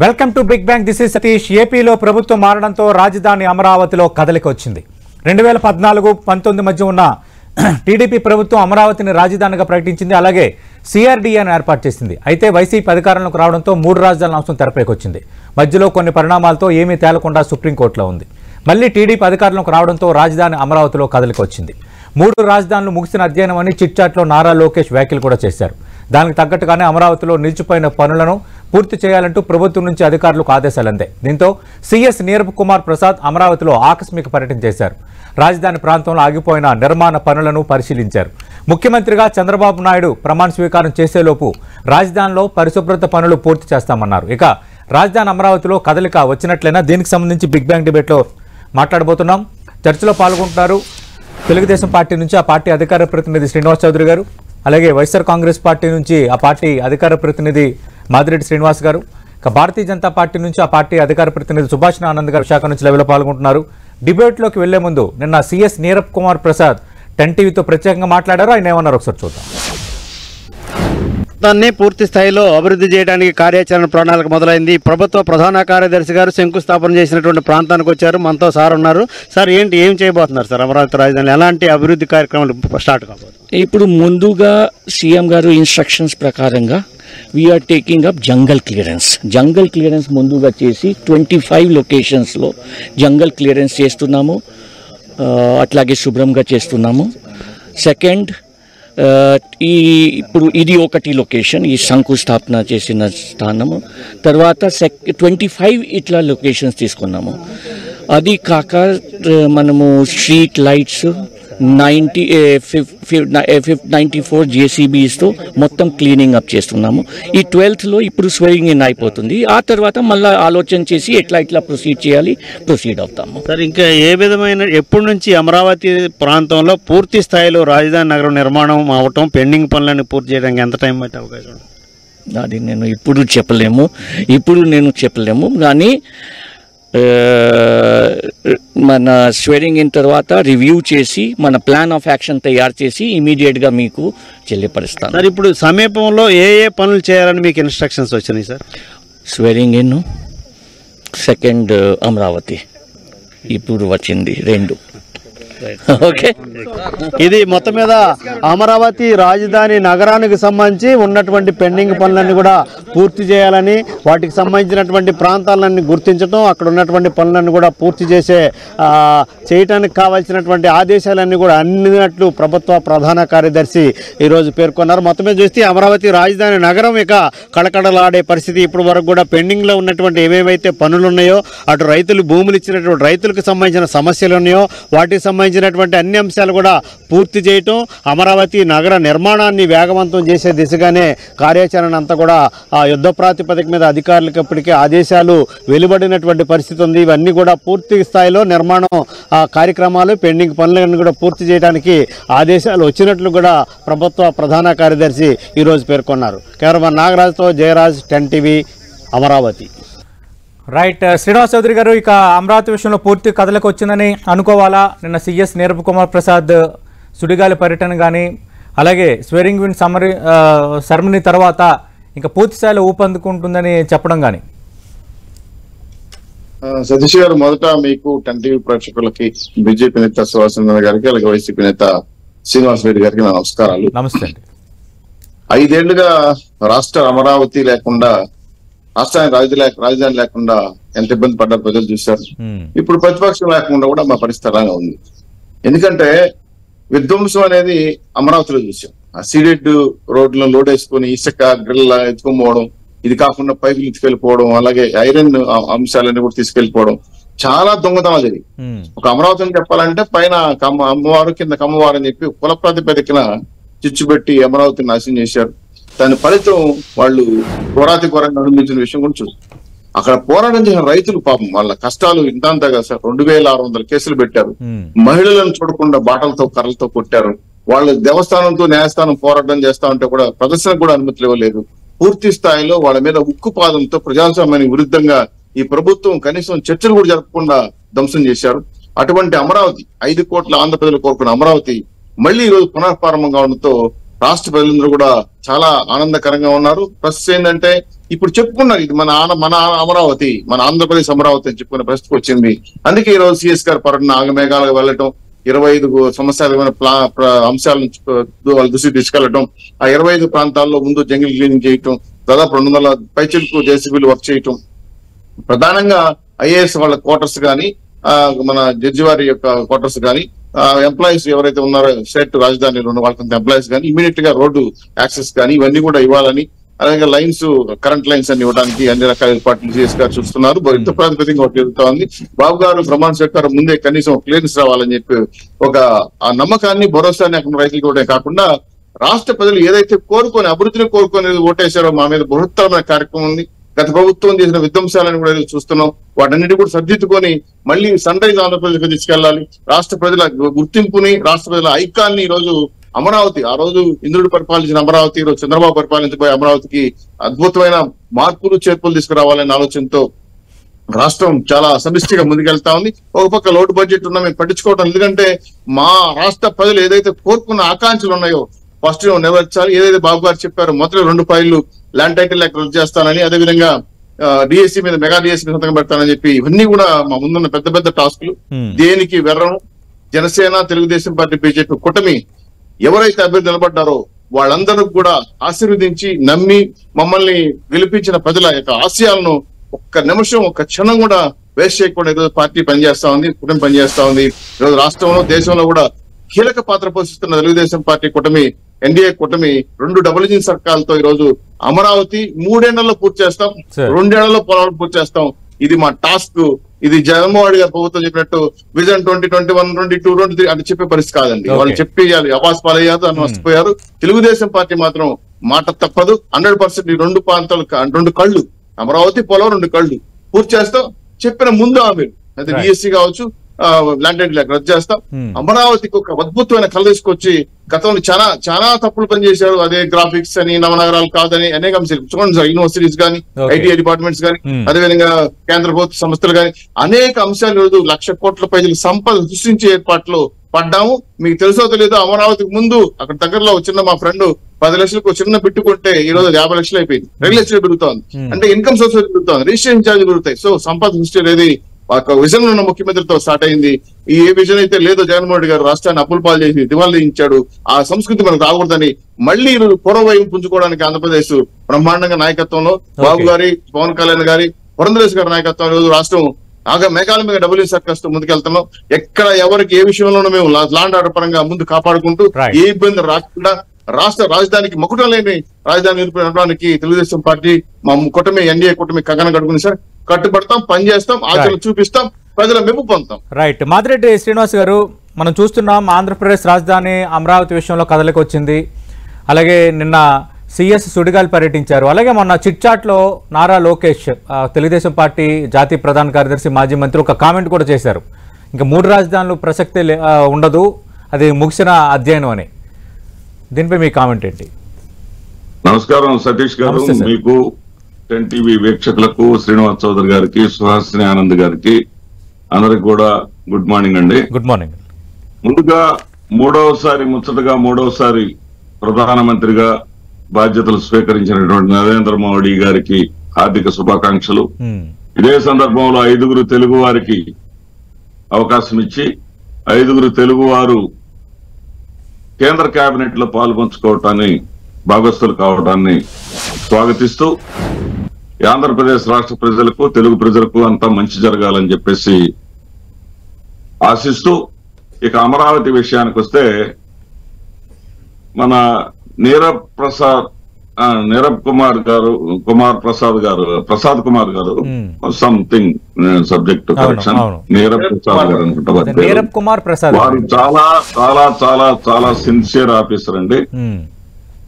Welcome to big bang. This is Satish. ఏపీలో ప్రభుత్వం మారడంతో రాజధాని అమరావతిలో కదలిక వచ్చింది. 2014-19 మధ్య ఉన్న టీడీపీ ప్రభుత్వం అమరావతిని రాజధానిగా ప్రకటించింది. అలాగే సిఆర్డీఏను ఏర్పాటు చేసింది. అయితే వైసీపీ అధికారంలోకి రావడంతో 3 రాజధానుల అంశం తెరపైకి వచ్చింది. మధ్యలో కొన్ని పరిణామాలతో ఏమీ తేలకుండా సుప్రీంకోర్టులో ఉంది. మళ్లీ టీడీపీ అధికారంలోకి రావడంతో రాజధాని అమరావతిలో కదలిక వచ్చింది. 3 రాజధానులు ముగిసిన అధ్యయనం అని చిట్చాట్లో నారా లోకేష్ వ్యాఖ్యలు కూడా చేశారు. దానికి తగ్గట్టుగానే అమరావతిలో నిలిచిపోయిన పనులను పూర్తి చేయాలంటూ ప్రభుత్వం నుంచి అధికారులకు ఆదేశాలు అందాయి. దీంతో సీఎస్ నీరబ్ కుమార్ ప్రసాద్ అమరావతిలో ఆకస్మిక పర్యటన చేశారు. రాజధాని ప్రాంతంలో ఆగిపోయిన నిర్మాణ పనులను పరిశీలించారు. ముఖ్యమంత్రిగా చంద్రబాబు నాయుడు ప్రమాణ స్వీకారం చేసేలోపు రాజధానిలో పరిశుభ్రత పనులు పూర్తి చేస్తామన్నారు. ఇక రాజధాని అమరావతిలో కదలిక వచ్చినట్లయినా దీనికి సంబంధించి బిగ్ బ్యాంగ్ డిబేట్లో మాట్లాడబోతున్నాం. చర్చలో పాల్గొంటున్నారు తెలుగుదేశం పార్టీ నుంచి ఆ పార్టీ అధికార ప్రతినిధి శ్రీనివాస్ చౌదరి గారు, అలాగే వైఎస్ఆర్ కాంగ్రెస్ పార్టీ నుంచి ఆ పార్టీ అధికార ప్రతినిధి మాదిరెడ్డి శ్రీనివాస్ గారు, ఇక భారతీయ జనతా పార్టీ నుంచి ఆ పార్టీ అధికార ప్రతినిధి సుభాష్ ఆనంద్ గారు విశాఖ నుంచి లైవ్లో పాల్గొంటున్నారు. డిబేట్లోకి వెళ్లే ముందు నిన్న సీఎస్ నీరబ్ కుమార్ ప్రసాద్ 10 టీవీతో ప్రత్యేకంగా మాట్లాడారు. ఆయన ఏమన్నారు ఒకసారి చూద్దాం. దాన్ని పూర్తి స్థాయిలో అభివృద్ధి చేయడానికి కార్యాచరణ ప్రణాళిక మొదలైంది. ప్రభుత్వ ప్రధాన కార్యదర్శి గారు శంకుస్థాపన చేసినటువంటి ప్రాంతానికి వచ్చారు. మనతో సార్ ఉన్నారు. సార్ ఏం చేయబోతున్నారు సార్? అమరావతి రాజధాని ఎలాంటి అభివృద్ధి కార్యక్రమాలు స్టార్ట్ కాబోతుంది? ఇప్పుడు ముందుగా సీఎం గారు ఇన్స్ట్రక్షన్స్ ప్రకారంగా వీఆర్ టేకింగ్ అప్ జంగల్ క్లియరెన్స్ ముందుగా చేసి 25 లొకేషన్స్లో జంగల్ క్లియరెన్స్ చేస్తున్నాము. అట్లాగే శుభ్రంగా చేస్తున్నాము. సెకండ్, ఇప్పుడు ఇది ఒకటి లొకేషన్, ఈ శంకుస్థాపన చేసిన స్థానము. తర్వాత 25 ఇట్లా లొకేషన్స్ తీసుకున్నాము. అది కాక మనము స్ట్రీట్ లైట్స్ 94 జేసీబీస్తో మొత్తం క్లీనింగ్ అప్ చేస్తున్నాము. ఈ 12th ఇప్పుడు స్వేరింగ్ ఇన్ అయిపోతుంది. ఆ తర్వాత మళ్ళీ ఆలోచన చేసి ఎట్లా ప్రొసీడ్ అవుతాము. సార్, ఇంకా ఏ విధమైన ఎప్పటి నుంచి అమరావతి ప్రాంతంలో పూర్తి స్థాయిలో రాజధాని నగరం నిర్మాణం అవటం, పెండింగ్ పనులను పూర్తి చేయడానికి ఎంత టైం అయితే అవకాశం ఉంది? అది ఇప్పుడు నేను చెప్పలేము కానీ మన స్వేరింగ్ ఇన్ తర్వాత రివ్యూ చేసి మన ప్లాన్ ఆఫ్ యాక్షన్ తయారు చేసి ఇమీడియట్గా మీకు చెల్లిపరుస్తాను. సార్, ఇప్పుడు సమీపంలో ఏ పనులు చేయాలని మీకు ఇన్స్ట్రక్షన్స్ వచ్చినాయి సార్? స్వేరింగ్ ఇన్, సెకండ్ అమరావతి ఇప్పుడు వచ్చింది 2. ఓకే, ఇది మొత్తం మీద అమరావతి రాజధాని నగరానికి సంబంధించి ఉన్నటువంటి పెండింగ్ పనులన్నీ కూడా పూర్తి చేయాలని, వాటికి సంబంధించినటువంటి ప్రాంతాలన్నీ గుర్తించడం, అక్కడ ఉన్నటువంటి పనులన్నీ కూడా పూర్తి చేయటానికి కావాల్సినటువంటి ఆదేశాలన్నీ కూడా అందినట్లు ప్రభుత్వ ప్రధాన కార్యదర్శి ఈరోజు పేర్కొన్నారు. మొత్తం మీద చూస్తే అమరావతి రాజధాని నగరం ఇక కళకళలాడే పరిస్థితి. ఇప్పుడు వరకు కూడా పెండింగ్లో ఉన్నటువంటి ఏమేమైతే పనులు ఉన్నాయో, అటు రైతులు భూములు ఇచ్చినటువంటి రైతులకు సంబంధించిన సమస్యలు ఉన్నాయో వాటికి సంబంధించినటువంటి అన్ని అంశాలు కూడా పూర్తి చేయటం, అమరావతి నగర నిర్మాణాన్ని వేగవంతం చేసే దిశగానే కార్యాచరణ అంతా కూడా యుద్ధ ప్రాతిపదిక మీద అధికారులకు ఇప్పటికే ఆదేశాలు వెలువడినటువంటి పరిస్థితి ఉంది. ఇవన్నీ కూడా పూర్తి స్థాయిలో నిర్మాణం కార్యక్రమాలు, పెండింగ్ పనులన్నీ కూడా పూర్తి చేయడానికి ఆదేశాలు వచ్చినట్లు కూడా ప్రభుత్వ ప్రధాన కార్యదర్శి ఈరోజు పేర్కొన్నారు. కెమెరామన్ నాగరాజ్తో జయరాజ్, 10 టీవీ, అమరావతి. రైట్, శ్రీనివాస్ చౌదరి గారు, ఇక అమరావతి విషయంలో పూర్తి కదలకు వచ్చిందని అనుకోవాలా? నిన్న సీఎస్ నీరబ్ కుమార్ ప్రసాద్ సుడిగాలి పర్యటన కానీ, అలాగే స్వేరింగ్ ఇన్ సెరమనీ తర్వాత ఇంకా పూర్తి స్థాయిలో ఊపందుకుంటుందని చెప్పడం కానీ. సతీష్ గారు, మొదట మీకు 10 టీవీ ప్రేక్షకులకి, బీజేపీ నేత సుభాష్ గారికి, అలాగే వైసీపీ నేత శ్రీనివాస్ రెడ్డి గారికి నా నమస్కారాలు. నమస్తే అండి. 5 ఏళ్లుగా రాష్ట్ర అమరావతి లేకుండా, రాష్ట్రానికి రాజధాని లేకుండా ఎంత ఇబ్బంది పడ్డారు ప్రజలు చూశారు. ఇప్పుడు ప్రతిపక్షం లేకుండా కూడా మా పరిస్థితి అలానే ఉంది. ఎందుకంటే విధ్వంసం అనేది అమరావతిలో చూసాం. ఆ సీడెడ్ రోడ్లను లోడ్ వేసుకుని ఇసుక గ్రిల్ ఎత్తుకోపోవడం, ఇది కాకుండా పైపులు ఎత్తుకెళ్ళిపోవడం, అలాగే ఐరన్ అంశాలన్నీ కూడా తీసుకెళ్లిపోవడం, చాలా దొంగతనాలు జరిగి. ఒక అమరావతిని చెప్పాలంటే పైన అమ్మవారు, కింద కమ్మవారు అని చెప్పి కుల ప్రాతిపదికన చిచ్చుపెట్టి అమరావతిని నాశనం చేశారు. దాని ఫలితం వాళ్ళు ఘోరాతిఘోరంగా అనుభవించిన విషయం కూడా చూస్తాం. అక్కడ పోరాటం చేసిన రైతులు పాపం వాళ్ళ కష్టాలు ఇంతంతగా సార్ 2600 కేసులు పెట్టారు. మహిళలను చూడకుండా బాటలతో కర్రలతో కొట్టారు. వాళ్ళు దేవస్థానంతో న్యాయస్థానం పోరాటం చేస్తా ఉంటే కూడా ప్రదర్శనకు కూడా అనుమతులు ఇవ్వలేదు. పూర్తి స్థాయిలో వాళ్ళ మీద ఉక్కుపాదంతో ప్రజాస్వామ్యానికి విరుద్ధంగా ఈ ప్రభుత్వం కనీసం చర్చలు కూడా జరపకుండా ధ్వంసం చేశారు. అటువంటి అమరావతి, 5 కోట్ల ఆంధ్ర ప్రజలు కోరుకున్న అమరావతి మళ్ళీ ఈ రోజు పునఃప్రారంభం కావడంతో రాష్ట్ర ప్రజలందరూ కూడా చాలా ఆనందకరంగా ఉన్నారు. ప్లస్ ఏంటంటే ఇప్పుడు చెప్పుకున్నారు, ఇది మన అమరావతి, మన ఆంధ్రప్రదేశ్ అమరావతి అని చెప్పుకునే పరిస్థితికి వచ్చింది. అందుకే ఈ రోజు సిఎస్ గారు పర్యటన ఆగమేఘాలకు వెళ్ళటం, 25 సంవత్సరాలమైన అంశాలను వాళ్ళ దృష్టికి తీసుకెళ్లడం, ఆ 25 ప్రాంతాల్లో ముందు జంగిల్ క్లీనింగ్ చేయటం, దాదాపు 200 పైచిలకు జేసీబీలు వర్క్ చేయటం, ప్రధానంగా ఐఏఎస్ వాళ్ళ క్వార్టర్స్ కానీ, మన జడ్జి వారి యొక్క క్వార్టర్స్ కానీ, ఎంప్లాయీస్ ఎవరైతే ఉన్నారో స్టేట్ రాజధానిలో ఉన్న వాళ్ళకి ఎంప్లాయీస్ కానీ ఇమీడియట్ గా రోడ్డు యాక్సెస్ కానీ ఇవన్నీ కూడా ఇవ్వాలని, అలాగే లైన్స్, కరెంట్ లైన్స్ అన్ని ఇవ్వడానికి అన్ని రకాల ఏర్పాట్లు సిఎస్ గారు చూస్తున్నారు. యుద్ధ ప్రాతిపదికగా ఒకటి జరుగుతా ఉంది. బాబు గారు ప్రమాణ స్వీకారం ముందే కనీసం క్లియరెన్స్ రావాలని చెప్పి ఒక ఆ నమ్మకాన్ని, భరోసాన్ని అక్కడ రైతులకు ఇవ్వడమే కాకుండా రాష్ట్ర ప్రజలు ఏదైతే కోరుకొని అభివృద్ధిని కోరుకొని ఓటేశారో మా మీద బృహత్తరమైన కార్యక్రమం ఉంది. గత ప్రభుత్వం చేసిన విధ్వంసాలను కూడా చూస్తున్నాం. వాటన్నిటి కూడా సర్దిద్దుకొని మళ్ళీ సన్ రైజ్ ఆంధ్రప్రదేశ్ తీసుకెళ్లాలి. రాష్ట్ర ప్రజల గుర్తింపుని, రాష్ట్ర ప్రజల ఐకాన్ని ఈ రోజు అమరావతి, ఆ రోజు ఇంద్రుడు పరిపాలించిన అమరావతి, ఈరోజు చంద్రబాబు పరిపాలించబోయే అమరావతికి అద్భుతమైన మార్పులు చేర్పులు తీసుకురావాలనే ఆలోచనతో రాష్ట్రం చాలా సమిష్టిగా ముందుకెళ్తా ఉంది. ఒక పక్క లోటు బడ్జెట్ ఉన్నా మేము పట్టించుకోవటం, ఎందుకంటే మా రాష్ట్ర ప్రజలు ఏదైతే కోరుకున్న ఆకాంక్షలు ఉన్నాయో ఫస్ట్ నెరవేర్చాలి. ఏదైతే బాబు గారు చెప్పారో మొదటి 2 ఫైళ్లు ల్యాండ్ టైటిల్ లెక్క రద్దు చేస్తానని, అదేవిధంగా డిఎస్సీ మీద మెగా డిఎస్సీ సంతకం పెడతానని చెప్పి ఇవన్నీ కూడా మా ముందున్న పెద్ద పెద్ద టాస్కులు. దేనికి వెర్రం జనసేన, తెలుగుదేశం పార్టీ, బీజేపీ కూటమి ఎవరైతే అభ్యర్థి నిలబడ్డారో వాళ్ళందరూ కూడా ఆశీర్వదించి నమ్మి మమ్మల్ని గెలిపించిన ప్రజల యొక్క ఆశయాలను ఒక్క నిమిషం, ఒక్క క్షణం కూడా వేస్ట్ చేయకుండా ఈరోజు పార్టీ పనిచేస్తా ఉంది, కూటమి పనిచేస్తా ఉంది. ఈరోజు రాష్ట్రంలో, దేశంలో కూడా కీలక పాత్ర పోషిస్తున్న తెలుగుదేశం పార్టీ కూటమి, ఎన్డీఏ కూటమి 2 డబుల్ ఇంజిన్ సర్కార్లతో ఈ రోజు అమరావతి 3 ఏళ్లలో పూర్తి చేస్తాం, 2 ఏళ్లలో పోరాటం పూర్తి చేస్తాం. ఇది మా టాస్క్. ఇది జగన్మోహన్ రెడ్డి గారు ప్రభుత్వం చెప్పినట్టు విజన్ 2021, 22, 23 అని చెప్పే పరిస్థితి కాదండి. వాళ్ళు చెప్పేయాలి, అవాస్ పాలయ్యారు, అని నష్టపోయారు. తెలుగుదేశం పార్టీ మాత్రం మాట తప్పదు. 100% ఈ 2 ప్రాంతాలు, 2 కళ్ళు, అమరావతి, పోలవరం 2 కళ్ళు పూర్తి చేస్తాం. చెప్పిన ముందు ఆమె అది డిఎస్సీ కావచ్చు, ల్యాండ్ టైటిల్ రద్దు చేస్తాం. అమరావతికి ఒక అద్భుతమైన కళ తీసుకొచ్చి గతంలో చాలా తప్పులు పనిచేశారు. అదే గ్రాఫిక్స్ అని, నవనగరాలు కాదని అనేక అంశాలు చూడండి, యూనివర్సిటీస్ కానీ, ఐటీఐ డిపార్ట్మెంట్స్ కానీ, అదేవిధంగా కేంద్ర ప్రభుత్వ సంస్థలు కానీ అనేక అంశాలు ఈరోజు 1,00,000 కోట్ల ప్రజలు సంపద సృష్టించే ఏర్పాట్లు పడ్డాము. మీకు తెలుసో తెలియదో అమరావతికి ముందు అక్కడ దగ్గరలో చిన్న మా ఫ్రెండ్ 10 లక్షలకు చిన్న పెట్టుకుంటే ఈ రోజు 50 లక్షలు అయిపోయింది. 2 లక్షలు పెరుగుతోంది. అంటే ఇన్కమ్ సోర్స్ పెరుగుతోంది, రిజిస్ట్రేషన్ ఛార్జ్ పెరుగుతాయి. సో సంపద సృష్టి అనేది ఒక విజన్ ఉన్న ముఖ్యమంత్రితో స్టార్ట్ అయింది. ఏ విజన్ అయితే లేదో జగన్మోహన్ రెడ్డి గారు రాష్ట్రాన్ని అప్పుల పాలు చేసి దివాళీ ఇచ్చాడు. ఆ సంస్కృతి మనకు రాకూడదని మళ్ళీ పూర్వవైపు పుంజుకోవడానికి ఆంధ్రప్రదేశ్ బ్రహ్మాండంగా నాయకత్వంలో బాబు గారి, పవన్ కళ్యాణ్ గారి, పురంధరేష్ గారి నాయకత్వం రోజు రాష్ట్రం మేఘాల మీద డబుల్ ఇంజిన్ సర్కార్స్ తో ముందుకెళ్తున్నాం. ఎక్కడ ఎవరికి ఏ విషయంలోనూ మేము లాండ్ ఆర్డర్ పరంగా ముందు కాపాడుకుంటూ ఏ ఇబ్బంది రాకుండా రాష్ట్ర రాజధానికి మకుటం లేని రాజధాని నిలపడానికి తెలుగుదేశం పార్టీ, మా కూటమి, ఎన్డీఏ కూటమి కగన కడుకుని సార్ కట్టుబడతాం, పనిచేస్తాం, ఆచరణ చూపిస్తాం, ప్రజల మెప్పు పొందుతాం. రైట్. మాదిరెడ్డి శ్రీనివాస్ గారు, మనం చూస్తున్నాం ఆంధ్రప్రదేశ్ రాజధాని అమరావతి విషయంలో కదలిక వచ్చింది. అలాగే నిన్న సిఎస్ సుడిగాలి పర్యటించారు. అలాగే మొన్న చిట్చాట్లో నారా లోకేష్, తెలుగుదేశం పార్టీ జాతీయ ప్రధాన కార్యదర్శి, మాజీ మంత్రి ఒక కామెంట్ కూడా చేశారు, ఇంకా 3 రాజధానులు ప్రసక్తే ఉండదు, అది ముగిసిన అధ్యయనం అని. దీనిపై మీ కామెంట్ ఏంటి? నమస్కారం సతీష్ గారు, మీకు 10 టీవీ వీక్షకులకు, శ్రీనివాస్ చౌదరి గారికి, సుహాసిని ఆనంద్ గారికి అందరికి కూడా గుడ్ మార్నింగ్ అండి. Good morning. ముందుగా ముచ్చటగా మూడవసారి ప్రధానమంత్రిగా బాధ్యతలు స్వీకరించినటువంటి నరేంద్ర మోడీ గారికి హార్దిక శుభాకాంక్షలు. ఇదే సందర్భంలో 5 తెలుగు వారికి అవకాశం ఇచ్చి 5 తెలుగు వారు కేంద్ర కేబినెట్ లో పాల్పంచుకోవటాన్ని, భాగస్థులు కావడాన్ని స్వాగతిస్తూ ఆంధ్రప్రదేశ్ రాష్ట్ర ప్రజలకు, తెలుగు ప్రజలకు అంతా మంచి జరగాలని చెప్పేసి ఆశిస్తూ, ఇక అమరావతి విషయానికి వస్తే మన ప్రసాద్ కుమార్ గారు something subject correction, Neerabh Prasad గారు అనుకుంటా. వారు చాలా చాలా చాలా చాలా సిన్సియర్ ఆఫీసర్ అండి.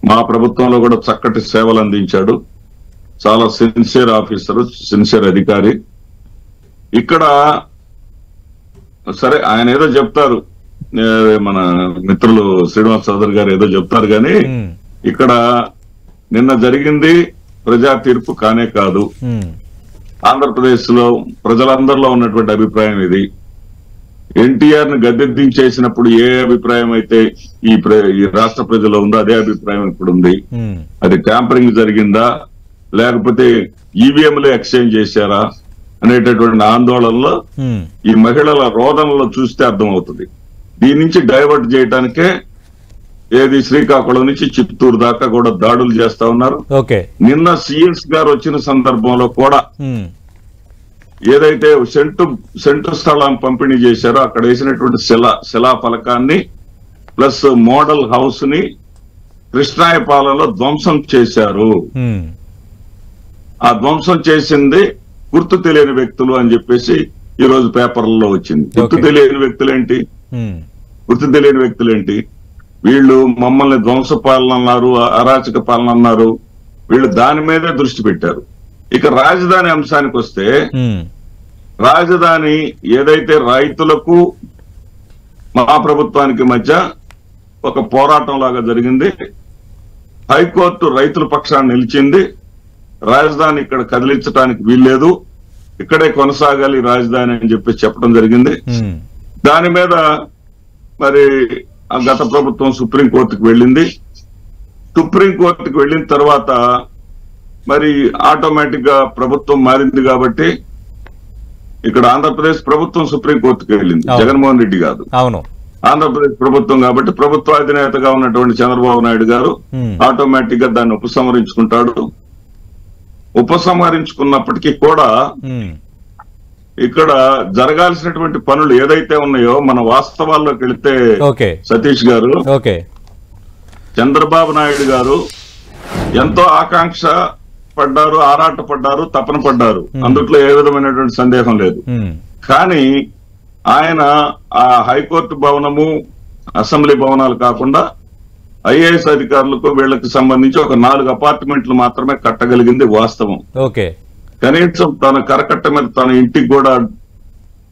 మా ప్రభుత్వంలో కూడా చక్కటి సేవలు అందించాడు. చాలా సిన్సియర్ ఆఫీసర్, సిన్సియర్ అధికారి. ఇక్కడ సరే ఆయన ఏదో చెప్తారు, మన మిత్రులు శ్రీనివాస్ చౌదరి గారు ఏదో చెప్తారు, కానీ ఇక్కడ నిన్న జరిగింది ప్రజా తీర్పు కానే కాదు. ఆంధ్రప్రదేశ్ లో ప్రజలందరిలో ఉన్నటువంటి అభిప్రాయం ఇది. ఎన్టీఆర్ ని గద్దెదించేసినప్పుడు ఏ అభిప్రాయం అయితే ఈ రాష్ట్ర ప్రజల్లో ఉందో అదే అభిప్రాయం ఇప్పుడు ఉంది. అది ట్యాంపరింగ్ జరిగిందా లేకపోతే ఈవీఎంలు ఎక్స్చేంజ్ చేశారా అనేటటువంటి ఆందోళనలో ఈ మహిళల రోదనలో చూస్తే అర్థమవుతుంది. దీని నుంచి డైవర్ట్ చేయడానికే శ్రీకాకుళం నుంచి చిత్తూరు దాకా కూడా దాడులు చేస్తా ఉన్నారు. నిన్న సిఎస్ గారు వచ్చిన సందర్భంలో కూడా ఏదైతే సెంటు స్థలం పంపిణీ చేశారో అక్కడ వేసినటువంటి శిలా ఫలకాన్ని ప్లస్ మోడల్ హౌస్ ని కృష్ణాయపాలెంలో ధ్వంసం చేశారు. ఆ ధ్వంసం చేసింది గుర్తు తెలియని వ్యక్తులు అని చెప్పేసి ఈ రోజు పేపర్లలో వచ్చింది. గుర్తు తెలియని వ్యక్తులేంటి వీళ్ళు మమ్మల్ని ధ్వంస పాలన అన్నారు, అరాచక పాలన అన్నారు. వీళ్ళు దాని మీదే దృష్టి పెట్టారు. ఇక రాజధాని అంశానికి వస్తే రాజధాని ఏదైతే రైతులకు మా ప్రభుత్వానికి మధ్య ఒక పోరాటం లాగా జరిగింది. హైకోర్టు రైతుల పక్షాన్ని నిలిచింది. రాజధాని ఇక్కడ కదిలించడానికి వీల్లేదు, ఇక్కడే కొనసాగాలి రాజధాని అని చెప్పి చెప్పడం జరిగింది. దాని మీద మరి గత ప్రభుత్వం సుప్రీంకోర్టుకు వెళ్ళింది. సుప్రీంకోర్టుకు వెళ్ళిన తర్వాత మరి ఆటోమేటిక్ గా ప్రభుత్వం మారింది కాబట్టి ఇక్కడ ఆంధ్రప్రదేశ్ ప్రభుత్వం సుప్రీంకోర్టుకు వెళ్ళింది. జగన్మోహన్ రెడ్డి కాదు, ఆంధ్రప్రదేశ్ ప్రభుత్వం కాబట్టి ప్రభుత్వ అధినేతగా ఉన్నటువంటి చంద్రబాబు నాయుడు గారు ఆటోమేటిక్ గా దాన్ని ఉపసంహరించుకుంటాడు. ఉపసంహరించుకున్నప్పటికీ కూడా ఇక్కడ జరగాల్సినటువంటి పనులు ఏదైతే ఉన్నాయో మన వాస్తవాల్లోకి వెళితే సతీష్ గారు, చంద్రబాబు నాయుడు గారు ఎంతో ఆకాంక్ష పడ్డారు, ఆరాట పడ్డారు, తపన పడ్డారు. అందుట్లో ఏ విధమైనటువంటి సందేహం లేదు. కానీ ఆయన ఆ హైకోర్టు భవనము, అసెంబ్లీ భవనాలు కాకుండా ఐఏఎస్ అధికారులకు వీళ్ళకి సంబంధించి ఒక 4 అపార్ట్మెంట్లు మాత్రమే కట్టగలిగింది వాస్తవం. కనీసం తన కరకట్ట మీద తన ఇంటికి కూడా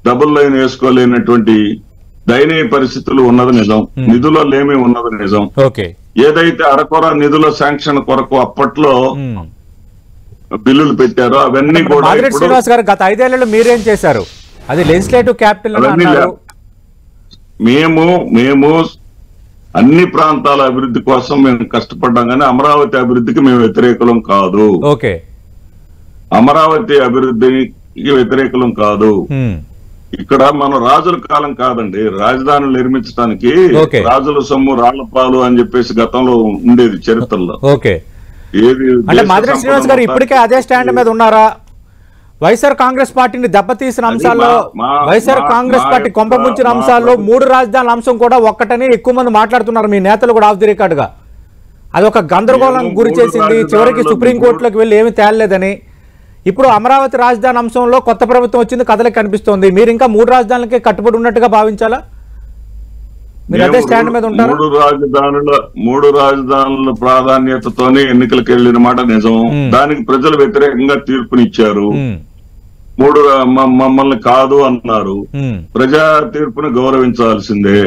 డబుల్ లైన్ వేసుకోలేనటువంటి దయనీయ పరిస్థితులు ఉన్నది నిజం. నిధుల లేమి ఉన్నది నిజం. ఏదైతే అరకొర నిధుల శాంక్షన్ కొరకు అప్పట్లో బిల్లులు పెట్టారో అవన్నీ కూడా శ్రీనివాస్ గారు గత 5 ఏళ్లలో మీరేం చేశారు? అది లెజిస్లేటివ్ క్యాపిటల్ మేము అన్ని ప్రాంతాల అభివృద్ధి కోసం మేము కష్టపడ్డాం, కానీ అమరావతి అభివృద్ధికి మేము వ్యతిరేకులం కాదు. అమరావతి అభివృద్ధికి వ్యతిరేకులం కాదు. ఇక్కడ మన రాజుల కాలం కాదండి రాజధానులు నిర్మించడానికి. రాజుల సొమ్ము రాళ్లపాలు అని చెప్పేసి గతంలో ఉండేది చరిత్రలో. అంటే మాదిరెడ్డి శ్రీనివాస్ గారు ఇప్పటికే అదే స్టాండ్ మీద ఉన్నారా? వైఎస్ఆర్ కాంగ్రెస్ పార్టీని దెబ్బతీసిన అంశాల్లో, వైఎస్ఆర్ కాంగ్రెస్ పార్టీ కొంపముంచిన అంశాల్లో 3 రాజధానుల అంశం కూడా ఒక్కటని ఎక్కువ మంది మాట్లాడుతున్నారు. మీ నేతలు కూడా ఆఫ్ ది రికార్డ్ గా అదొక గందరగోళం గురి చేసింది. చివరికి సుప్రీంకోర్టులోకి వెళ్ళి ఏమీ తేలలేదని. ఇప్పుడు అమరావతి రాజధాని అంశంలో కొత్త ప్రభుత్వం వచ్చింది, కథలకు కనిపిస్తోంది. మీరు ఇంకా 3 రాజధానులకే కట్టుబడి ఉన్నట్టుగా భావించాలా? మీరు అదే స్టాండ్ మీద ఉంటారు? 3 రాజధానుల ప్రాధాన్యతతోనే ఎన్నికలకు వెళ్ళిన మాట నిజం. దానికి ప్రజలు వ్యతిరేకంగా తీర్పునిచ్చారు. మమ్మల్ని కాదు అన్నారు. ప్రజా తీర్పును గౌరవించాల్సిందే.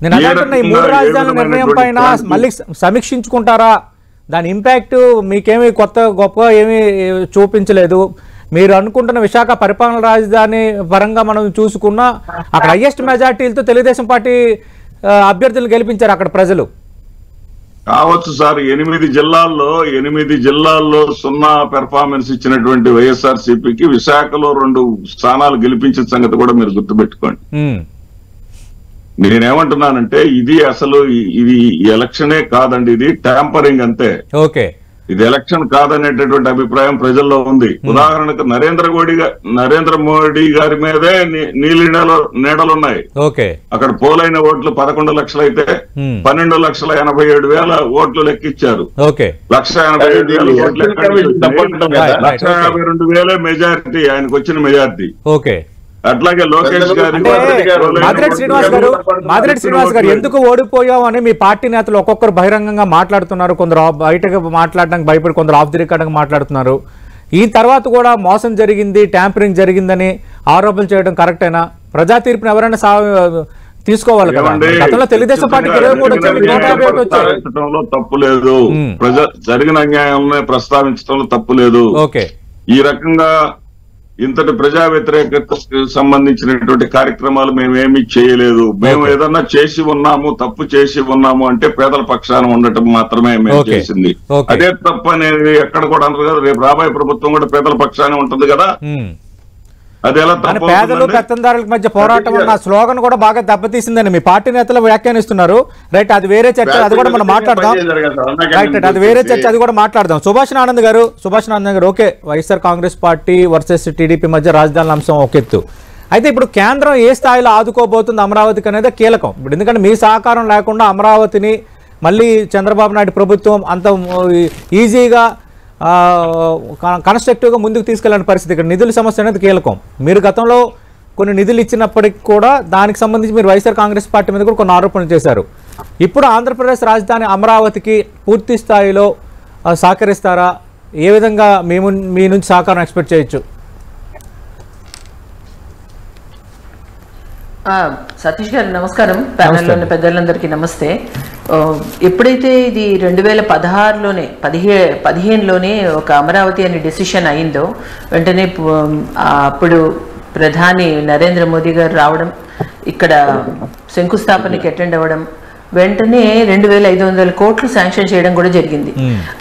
నేను అనుకుంటున్నా ఈ 3 రాజధానుల నిర్ణయం పైన మళ్ళీ సమీక్షించుకుంటారా? దాని ఇంపాక్ట్ మీకేమీ గొప్పగా ఏమీ చూపించలేదు. మీరు అనుకుంటున్న విశాఖ పరిపాలన రాజధాని పరంగా మనం చూసుకున్నా అక్కడ హైయెస్ట్ మెజార్టీలతో తెలుగుదేశం పార్టీ అభ్యర్థులు గెలిపించారు అక్కడ ప్రజలు. కావచ్చు సార్. 8 జిల్లాల్లో 0 పెర్ఫార్మెన్స్ ఇచ్చినటువంటి వైఎస్ఆర్సీపీకి విశాఖలో 2 స్థానాలు గెలిపించిన సంగతి కూడా మీరు గుర్తుపెట్టుకోండి. నేనేమంటున్నానంటే ఇది అసలు ఇది ఎలక్షనే కాదండి, ఇది ట్యాంపరింగ్ అంతే. ఇది ఎలక్షన్ కాదనేటటువంటి అభిప్రాయం ప్రజల్లో ఉంది. ఉదాహరణకు నరేంద్ర మోడీ గారి మీదే నీడలున్నాయి. అక్కడ పోలైన ఓట్లు 11 లక్షలు అయితే 12,87,000 ఓట్లు లెక్కిచ్చారు. 1,87,000 ఓట్లు 1,52,000 మెజారిటీ ఆయనకు వచ్చిన మెజారిటీ. అట్లాగే లోకేష్ గారు మాదిరెడ్డి శ్రీనివాస్ గారు ఎందుకు ఓడిపోయావు అని మీ పార్టీ నేతలు ఒక్కొక్కరు బహిరంగంగా మాట్లాడుతున్నారు. కొందరు బయటకు మాట్లాడడానికి భయపడి కొందరు ఆఫ్ ది రికార్డ్ మాట్లాడుతున్నారు. ఈ తర్వాత కూడా మోసం జరిగింది, ట్యాంపరింగ్ జరిగిందని ఆరోపణలు చేయడం కరెక్టేనా? ప్రజా తీర్పును ఎవరైనా తీసుకోవాలి కదా. గతంలో తెలుగుదేశం పార్టీకి 23 వచ్చాయి. తప్పు లేదు, జరిగిన అన్యాయాలను ప్రస్తావించడంలో తప్పు లేదు. ఈ రకంగా ఇంతటి ప్రజా వ్యతిరేకతకు సంబంధించినటువంటి కార్యక్రమాలు మేమేమీ చేయలేదు. మేము ఏదన్నా చేసి ఉన్నాము, తప్పు చేసి ఉన్నాము అంటే పేదల పక్షాన ఉండటం మాత్రమే మేము చేసింది. అదే తప్పు అనేది ఎక్కడ కూడా అనరు కదా. రేపు రాబోయే ప్రభుత్వం కూడా పేదల పక్షానే ఉంటుంది కదా. అది ఎలా తప్పు? పేదలు పెత్తందారుల మధ్య పోరాటం అన్న స్లోగన్ కూడా బాగా దెబ్బతీసిందని మీ పార్టీ నేతలు వ్యాఖ్యానిస్తున్నారు. రైట్, అది వేరే చర్చ, అది కూడా మనం మాట్లాడదాం. రైట్, అది వేరే చర్చ, అది కూడా మాట్లాడదాం. సుభాష్ ఆనంద్ గారు okay, YSR Congress party versus TDP మధ్య రాజధాని అంశం ఒక ఎత్తు. అయితే ఇప్పుడు కేంద్రం ఏ స్థాయిలో ఆదుకోబోతుంది అమరావతికి అనేది కీలకం. ఇప్పుడు ఎందుకంటే మీ సహకారం లేకుండా అమరావతిని మళ్ళీ చంద్రబాబు నాయుడు ప్రభుత్వం అంత ఈజీగా కన్స్ట్రక్టివ్గా ముందుకు తీసుకెళ్ళని పరిస్థితి. ఇక్కడ నిధుల సమస్య అనేది కీలకం. మీరు గతంలో కొన్ని నిధులు ఇచ్చినప్పటికీ కూడా దానికి సంబంధించి మీరు వైఎస్ఆర్ కాంగ్రెస్ పార్టీ మీద కూడా కొన్ని ఆరోపణలు చేశారు. ఇప్పుడు ఆంధ్రప్రదేశ్ రాజధాని అమరావతికి పూర్తి స్థాయిలో సహకరిస్తారా? ఏ విధంగా మీ నుంచి సహకారం ఎక్స్పెక్ట్ చేయొచ్చు? సతీష్ గారు నమస్కారం. ప్యానెల్లోని పెద్దలందరికీ నమస్తే. ఎప్పుడైతే ఇది 2016లోనే 15లోనే ఒక అమరావతి అనే డెసిషన్ అయిందో వెంటనే అప్పుడు ప్రధాని నరేంద్ర మోదీ గారు రావడం, ఇక్కడ శంకుస్థాపనకి అటెండ్ అవ్వడం, వెంటనే 2500 కోట్లు శాంక్షన్ చేయడం కూడా జరిగింది.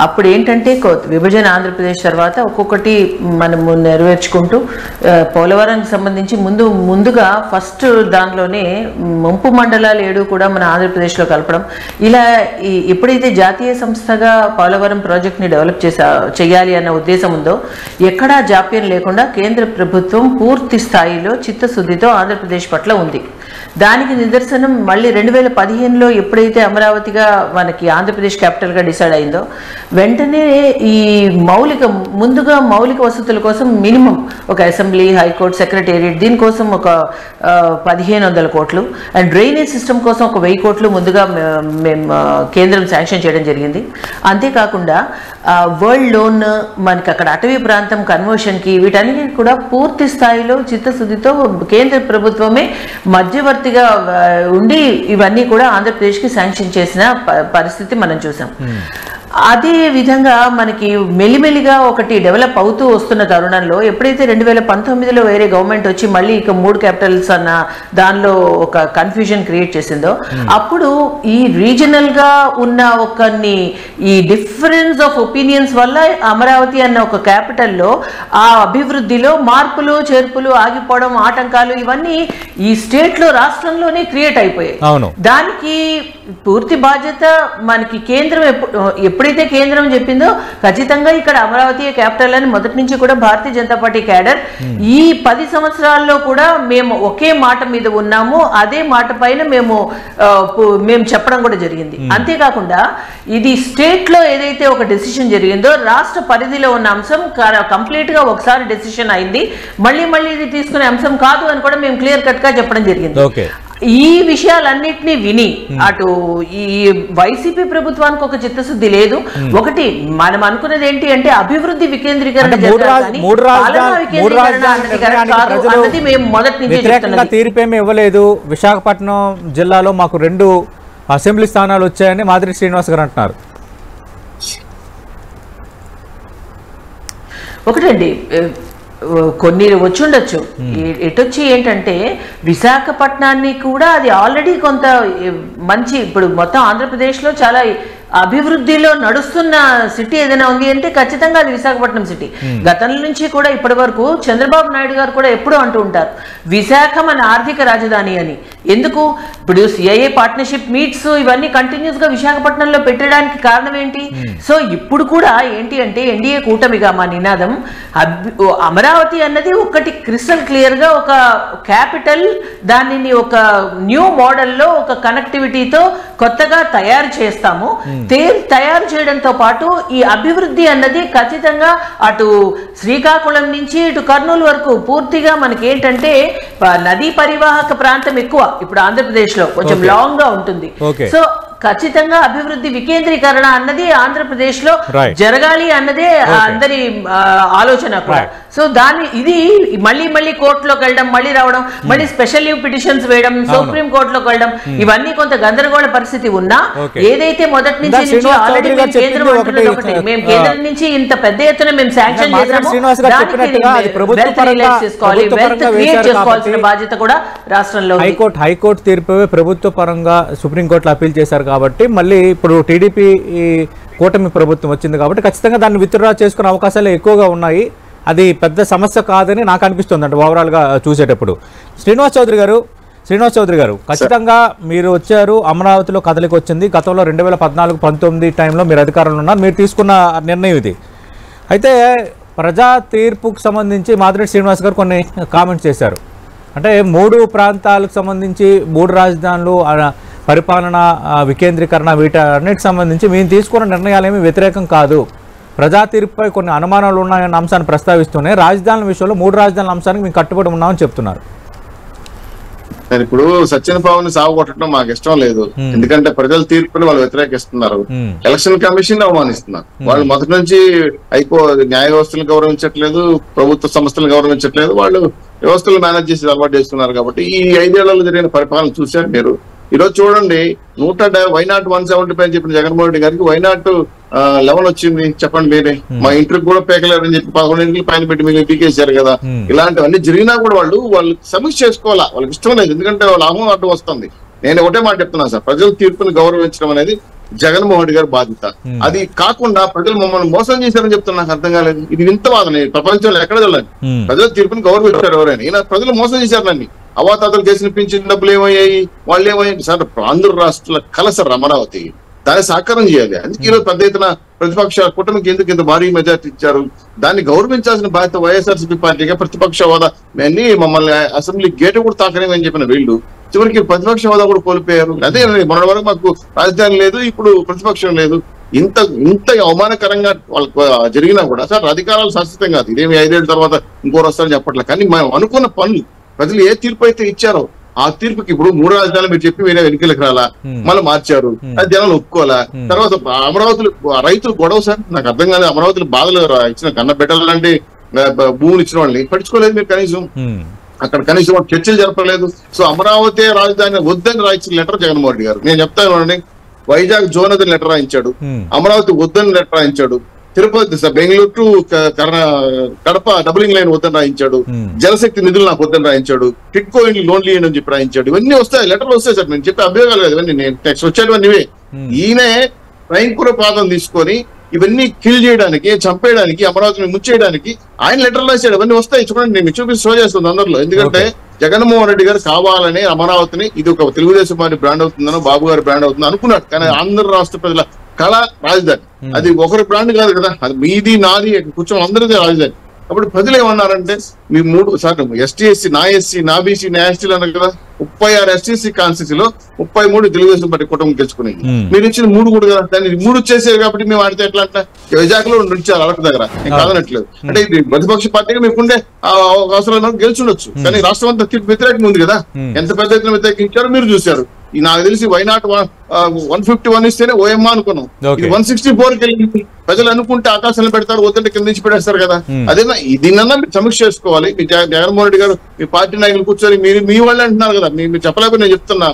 అప్పుడు ఏంటంటే విభజన ఆంధ్రప్రదేశ్ తర్వాత ఒక్కొక్కటి మనము నెరవేర్చుకుంటూ పోలవరానికి సంబంధించి ముందుగా ఫస్ట్ దానిలోనే ముంపు మండలాలు 7 కూడా మన ఆంధ్రప్రదేశ్లో కలపడం, ఇలా ఎప్పుడైతే జాతీయ సంస్థగా పోలవరం ప్రాజెక్ట్ని డెవలప్ చేయాలి అన్న ఉద్దేశం ఉందో ఎక్కడా జాప్యం లేకుండా కేంద్ర ప్రభుత్వం పూర్తి స్థాయిలో చిత్తశుద్ధితో ఆంధ్రప్రదేశ్ పట్ల ఉంది. దానికి నిదర్శనం మళ్ళీ 2015లో ఎప్పుడైతే అమరావతిగా మనకి ఆంధ్రప్రదేశ్ క్యాపిటల్గా డిసైడ్ అయిందో వెంటనే ఈ ముందుగా మౌలిక వసతుల కోసం మినిమం ఒక అసెంబ్లీ, హైకోర్టు, సెక్రటేరియట్ దీనికోసం ఒక 1500 కోట్లు అండ్ డ్రైనేజ్ సిస్టమ్ కోసం ఒక 1000 కోట్లు ముందుగా మేము కేంద్రం శాంక్షన్ చేయడం జరిగింది. అంతేకాకుండా వరల్డ్ లోన్, మనకి అక్కడ అటవీ ప్రాంతం కన్వర్షన్కి, వీటన్నిటి కూడా పూర్తి స్థాయిలో చిత్తశుద్ధితో కేంద్ర ప్రభుత్వమే మధ్యవర్తిగా ఉండి ఇవన్నీ కూడా ఆంధ్రప్రదేశ్కి శాంక్షన్ చేసిన పరిస్థితి మనం చూసాం. అదే విధంగా మనకి మెల్లిమెల్లిగా ఒకటి డెవలప్ అవుతూ వస్తున్న తరుణంలో ఎప్పుడైతే 2019లో వేరే గవర్నమెంట్ వచ్చి మళ్ళీ ఇక 3 క్యాపిటల్స్ అన్న దానిలో ఒక కన్ఫ్యూజన్ క్రియేట్ చేసిందో అప్పుడు ఈ రీజనల్ గా ఉన్న కొన్ని ఈ డిఫరెన్స్ ఆఫ్ ఒపీనియన్స్ వల్ల అమరావతి అన్న ఒక క్యాపిటల్లో ఆ అభివృద్ధిలో మార్పులు చేర్పులు ఆగిపోవడం, ఆటంకాలు ఇవన్నీ ఈ స్టేట్ లో రాష్ట్రంలోనే క్రియేట్ అయిపోయాయి. దానికి పూర్తి బాధ్యత మనకి కేంద్రం ఎప్పుడైతే కేంద్రం చెప్పిందో ఖచ్చితంగా ఇక్కడ అమరావతి క్యాపిటల్ అని మొదటి నుంచి కూడా భారతీయ జనతా పార్టీ క్యాడర్ ఈ 10 సంవత్సరాల్లో కూడా మేము ఒకే మాట మీద ఉన్నాము. అదే మాట పైన మేము చెప్పడం కూడా జరిగింది. అంతేకాకుండా ఇది స్టేట్ లో ఏదైతే ఒక డెసిషన్ జరిగిందో రాష్ట్ర పరిధిలో ఉన్న అంశం కంప్లీట్ గా ఒకసారి డెసిషన్ అయింది, మళ్ళీ ఇది తీసుకునే అంశం కాదు అని కూడా మేము క్లియర్ కట్ గా చెప్పడం జరిగింది. ఈ విషయాలన్నింటినీ విని అటు ఈ వైసీపీ ప్రభుత్వానికి ఒక చిత్తశుద్ధి లేదు. ఒకటి మనం అనుకున్నది ఏంటి అంటే అభివృద్ధి వికేంద్రీకరణ తీర్పేమీ ఇవ్వలేదు. విశాఖపట్నం జిల్లాలో మాకు 2 అసెంబ్లీ స్థానాలు వచ్చాయని మాదిరి శ్రీనివాస్ గారు అంటున్నారు. ఒకటండి, కొన్ని వచ్చి ఉండొచ్చు. ఎటొచ్చి ఏంటంటే విశాఖపట్నాన్ని కూడా అది ఆల్రెడీ కొంత మంచి ఇప్పుడు మొత్తం ఆంధ్రప్రదేశ్లో చాలా అభివృద్ధిలో నడుస్తున్న సిటీ ఏదైనా ఉంది అంటే ఖచ్చితంగా అది విశాఖపట్నం సిటీ. గతం నుంచి కూడా ఇప్పటి వరకు చంద్రబాబు నాయుడు గారు కూడా ఎప్పుడూ అంటూ ఉంటారు విశాఖ మన ఆర్థిక రాజధాని అని. ఎందుకు ఇప్పుడు సిఐఏ పార్ట్నర్షిప్ మీట్స్ ఇవన్నీ కంటిన్యూస్ గా విశాఖపట్నంలో పెట్టడానికి కారణం ఏంటి? సో ఇప్పుడు కూడా ఏంటి అంటే ఎన్డీఏ కూటమిగా మా నినాదం అమరావతి అన్నది ఒకటి క్రిస్టల్ క్లియర్ గా ఒక క్యాపిటల్, దానిని ఒక న్యూ మోడల్లో ఒక కనెక్టివిటీతో కొత్తగా తయారు చేస్తాము. తయారు చేయడంతో పాటు ఈ అభివృద్ధి అన్నది ఖచ్చితంగా అటు శ్రీకాకుళం నుంచి ఇటు కర్నూలు వరకు పూర్తిగా మనకి ఏంటంటే నదీ పరివాహక ప్రాంతం ఎక్కువ ఇప్పుడు ఆంధ్రప్రదేశ్ లో కొంచెం లాంగ్ గా ఉంటుంది. సో ఖచ్చితంగా అభివృద్ధి వికేంద్రీకరణ అన్నది ఆంధ్రప్రదేశ్ లో జరగాలి అన్నదే అందరి ఆలోచన కూడా. సో దాన్ని ఇది మళ్ళీ కోర్టులోకి వెళ్ళడం, మళ్ళీ రావడం, మళ్ళీ స్పెషల్ లీవ్ పిటిషన్స్ వేయడం, సుప్రీం కోర్టులోకి వెళ్ళడం, ఇవన్నీ కొంత గందరగోళ పరిస్థితి ఉన్నా ఏదైతే మొదటి నుంచి ఆల్రెడీ కేంద్రం అంటున్నది ఒకటి, మేము కేంద్రం నుంచి ఇంత పెద్ద ఎత్తున మేము శాంక్షన్ చేసుకోవాల్సిన బాధ్యత కూడా రాష్ట్రంలో. హైకోర్టు తీర్పు ప్రభుత్వ పరంగా సుప్రీంకోర్టులో అప్పీల్ చేశారు కాబట్టి మళ్ళీ ఇప్పుడు టీడీపీ కూటమి ప్రభుత్వం వచ్చింది కాబట్టి ఖచ్చితంగా దాన్ని విత్డ్రా చేసుకునే అవకాశాలు ఎక్కువగా ఉన్నాయి. అది పెద్ద సమస్య కాదని నాకు అనిపిస్తుంది అంటే ఓవరాల్గా చూసేటప్పుడు. శ్రీనివాస్ చౌదరి గారు ఖచ్చితంగా మీరు వచ్చారు, అమరావతిలో కదలికి వచ్చింది. గతంలో 2014-19 టైంలో మీరు అధికారంలో ఉన్నారు, మీరు తీసుకున్న నిర్ణయం ఇది. అయితే ప్రజా తీర్పుకు సంబంధించి మాదిరెడ్డి శ్రీనివాస్ గారు కొన్ని కామెంట్స్ చేశారు. అంటే 3 ప్రాంతాలకు సంబంధించి 3 రాజధానులు, పరిపాలన వికేంద్రీకరణ, వీటన్నిటికి సంబంధించి మేము తీసుకున్న నిర్ణయాలు ఏమీ వ్యతిరేకం కాదు, ప్రజా తీర్పుపై కొన్ని అనుమానాలు ఉన్నాయన్న అంశాన్ని ప్రస్తావిస్తూనే రాజధానుల విషయంలో 3 రాజధానుల అంశానికి మేము కట్టుబడి ఉన్నామని చెప్తున్నారు. ఇప్పుడు సచిన్ పవన్ సాగు కొట్టడం మాకు ఇష్టం లేదు, ఎందుకంటే ప్రజల తీర్పుని వాళ్ళు వ్యతిరేకిస్తున్నారు, ఎలక్షన్ కమిషన్ అవమానిస్తున్నారు. వాళ్ళు మొదటి నుంచి న్యాయ వ్యవస్థలను గౌరవించట్లేదు, ప్రభుత్వ సంస్థలను గౌరవించట్లేదు, వాళ్ళు వ్యవస్థలు మేనేజ్ చేసి అలవాటు చేస్తున్నారు. కాబట్టి ఈ 5 ఏళ్లలో జరిగిన పరిపాలన చూశారు మీరు. ఈరోజు చూడండి, వైనాట్ 175 అని చెప్పిన జగన్మోహన్ రెడ్డి గారికి వైనాట్ 11 వచ్చింది. చెప్పండి మీరే, మా ఇంటికి కూడా పేకలేరని చెప్పి 11 పైన పెట్టి మీరు పీకేశారు కదా. ఇలాంటివన్నీ జరిగినా కూడా వాళ్ళు సమీక్ష చేసుకోవాలా, వాళ్ళకి ఇష్టం లేదు, ఎందుకంటే వాళ్ళ లాభం అడ్డు వస్తుంది. నేను ఒకటే మాట చెప్తున్నా సార్, ప్రజల తీర్పుని గౌరవించడం అనేది జగన్మోహన్ రెడ్డి గారి బాధ్యత. అది కాకుండా ప్రజలు మమ్మల్ని మోసం చేశారని చెప్తున్నా నాకు అర్థం కాలేదు. ఇది వింత వాదన, ప్రపంచంలో ఎక్కడ చూడాలి. ప్రజల తీర్పుని గౌరవించారు ఎవరైనా, ఈయన ప్రజలు మోసం చేశారు నన్ను. అవాతాతలు చేసిన పింఛన్ డబ్బులు ఏమయ్యాయి, వాళ్ళు ఏమయ్యాయి సార్. ఆంధ్ర రాష్ట్రాల కలసరు అమరావతి, దాన్ని సాకారం చేయాలి. అందుకే ఈరోజు పెద్ద ఎత్తున ప్రతిపక్ష కూటమికి ఎందుకు ఇంత భారీ మెజార్టీ ఇచ్చారు, దాన్ని గౌరవించాల్సిన బాధ్యత వైఎస్ఆర్సీపీ పార్టీగా. ప్రతిపక్ష హోదా అన్ని మమ్మల్ని అసెంబ్లీ గేటు కూడా తాకనేమని చెప్పిన వీళ్ళు చివరికి ప్రతిపక్ష హోదా కూడా కోల్పోయారు. అదే మొన్నటి వరకు మాకు రాజధాని లేదు, ఇప్పుడు ప్రతిపక్షం లేదు. ఇంత అవమానకరంగా వాళ్ళకు జరిగినా కూడా సార్ అధికారాలు శాశ్వతం కాదు. ఇదేమి 5 ఏళ్ల తర్వాత ఇంకోరు వస్తారని చెప్పట్లేదు. కానీ మేము అనుకున్న పనులు ప్రజలు ఏ తీర్పు అయితే ఇచ్చారో ఆ తీర్పుకి ఇప్పుడు 3 రాజధానులు మీరు చెప్పి వేరే ఎన్నికలకు రాలా, మళ్ళీ మార్చారు, అది జనాలు ఒప్పుకోవాలా. తర్వాత అమరావతిలో రైతులు గొడవ సార్, నాకు అర్థం కాలేదు. అమరావతిలో బాధలు ఇచ్చిన కన్న బిడ్డలు లాంటి భూములు ఇచ్చిన వాళ్ళని పట్టించుకోలేదు మీరు కనీసం. అక్కడ కనీసం చర్చలు జరపలేదు. సో అమరావతి రాజధాని వద్దని రాయించిన లెటర్ జగన్మోహన్ రెడ్డి గారు. నేను చెప్తాను, వైజాగ్ జోన్ అని లెటర్ రాయించాడు, అమరావతి వద్దని లెటర్ రాయించాడు, Tirupati Bengaluru to Kadapa doubling line వద్దని రాయించాడు, జలశక్తి నిధులు నాకు వద్దని రాయించాడు, టిట్కో ఇండ్లు లోన్లు ఇవ్వండి అని చెప్పి రాయించాడు. ఇవన్నీ వస్తాయి, లెటర్లు వస్తాయి సార్. నేను చెప్పే అభియోగాలు కాదు ఇవన్నీ, నేను టెక్స్ట్ వచ్చేటివన్నీ ఇవే. ఈయనే స్వయంకూర పాదం తీసుకొని ఇవన్నీ కిల్ చేయడానికి, చంపేయడానికి, అమరావతిని ముచ్చేయడానికి ఆయన లెటర్లు రాశాడు. ఇవన్నీ వస్తాయి, చూడండి. నేను చూపించి షో చేస్తుంది అందరిలో. ఎందుకంటే జగన్మోహన్ రెడ్డి గారు కావాలని అమరావతిని ఇది ఒక తెలుగుదేశం పార్టీ బ్రాండ్ అవుతుందనో బాబు గారి బ్రాండ్ అవుతుందో అనుకున్నాడు. కానీ ఆంధ్ర రాష్ట్ర ప్రజల కళ రాజధాని, అది ఒకరి బ్రాండ్ కాదు కదా, అది మీది నాది కూర్చొని అందరిదే రాజధాని. కాబట్టి ప్రజలు ఏమన్నారంటే మీ 3 సార్ ఎస్టీ ఎస్సీ, నా ఎస్సీ, నా బీసీ, నా ఎస్టీలు అన్నారు కదా. 36 ఎస్టీసీ కాన్స్టిట్యూన్సీలో 33 తెలుగుదేశం పార్టీ కుటుంబం గెలుచుకునేది. మీరు ఇచ్చిన 3 కూడా కదా, దాన్ని 3 వచ్చేసేవి. కాబట్టి మేము ఆడితే ఎట్లా అంటే వైజాగ్ లో ఉంచారు అరకు దగ్గర, నేను కాదనట్లేదు. అంటే ఇది ప్రతిపక్ష పార్టీగా మీకుండే అవసరాలు గెలుచుండొచ్చు, కానీ రాష్ట్రం అంతా తీర్పు వ్యతిరేకంగా ఉంది కదా. ఎంత పెద్ద ఎత్తున వ్యతిరేకించారో మీరు చూశారు. నాకు తెలిసి వైనాట్ 151 ఇస్తేనే ఓఎంఆ అనుకున్నాం, ఇది 164కి వెళ్ళింది. ప్రజలు అనుకుంటే ఆకాశంలో పెడతారు, వద్దంటే కింద నుంచి పెట్టేస్తారు కదా. అదేనా దీన్నన్నా మీరు సమీక్ష చేసుకోవాలి. మీ జగన్మోహన్ రెడ్డి గారు మీ పార్టీ నాయకులు కూర్చొని మీ వాళ్ళు అంటున్నారు కదా, మీరు చెప్పలేకపోతే నేను చెప్తున్నా.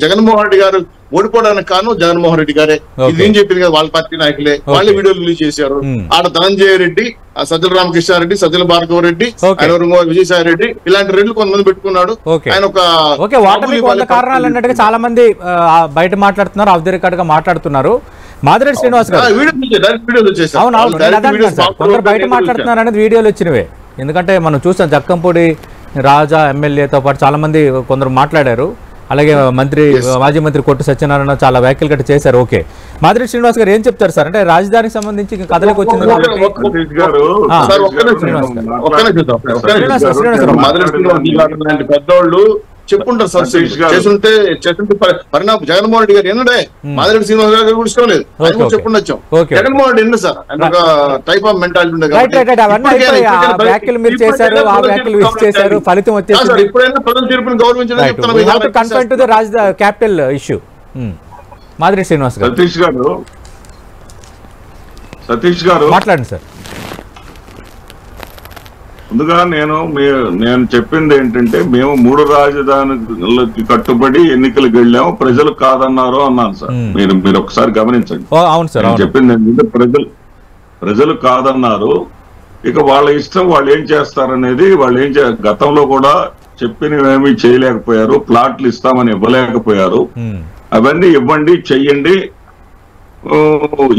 జగన్మోహన్ రెడ్డి గారు ఓడిపోవడానికి కారణం జగన్మోహన్ రెడ్డి గారే. ఇది ఏం చెప్పింది కదా, వాళ్ళ పార్టీ నాయకులే, వాళ్ళే వీడియోలు రిలీజ్ చేశారు. ఆడ ధనంజయ రెడ్డి, సజ్జల రామకృష్ణారెడ్డి, సజ్జల భార్గవ రెడ్డి, విజయసాయి రెడ్డి, ఇలాంటి రెడ్లు కొంతమంది పెట్టుకున్నాడు. ఆయన ఒక కారణాలు అన్నట్టుగా చాలా మంది బయట మాట్లాడుతున్నారు, ఆఫ్ ది రికార్డ్ గా మాట్లాడుతున్నారు. మాదిరెడ్డి శ్రీనివాస్ గారు కొందరు బయట మాట్లాడుతున్నారు అనేది వీడియోలు వచ్చినవే. ఎందుకంటే మనం చూసాం జక్కంపూడి రాజా ఎమ్మెల్యేతో పాటు చాలా మంది కొందరు మాట్లాడారు. అలాగే మాజీ మంత్రి కొట్టు సత్యనారాయణ చాలా వ్యాఖ్యలు గట్టి చేశారు. ఓకే, మాదిరెడ్డి శ్రీనివాస్ గారు ఏం చెప్తారు సార్? అంటే రాజధానికి సంబంధించి కథలకు వచ్చింది పెద్దోళ్ళు చెప్పుంటారు సార్, చేస్తుంటే పరిణామం. జగన్మోహన్ రెడ్డి గారు ఎన్నడే మాదిరెడ్డి శ్రీనివాస్ గారు కూడా ఇష్టం లేదు, చెప్పుండొచ్చు. జగన్మోహన్ రెడ్డి ఎన్న సార్ ఒక టైప్ ఆఫ్ మెంటాలిటీ ఉండదు. ఇప్పుడైనా ప్రజల తీర్పుని గౌరవించడం క్యాపిటల్ ఇష్యూ. మాదిరెడ్డి శ్రీనివాస్ గారు సతీష్ గారు మాట్లాడండి సార్. ముందుగా నేను చెప్పింది ఏంటంటే మేము 3 రాజధానులకి కట్టుబడి ఎన్నికలకు వెళ్ళాము, ప్రజలు కాదన్నారు అన్నాను సార్. మీరు ఒకసారి గమనించండి. నేను చెప్పింది ఏంటంటే ప్రజలు కాదన్నారు. ఇక వాళ్ళ ఇష్టం, వాళ్ళు ఏం చేస్తారనేది వాళ్ళు గతంలో కూడా చెప్పినవేమీ చేయలేకపోయారు. ప్లాట్లు ఇస్తామని ఇవ్వలేకపోయారు. అవన్నీ ఇవ్వండి, చెయ్యండి.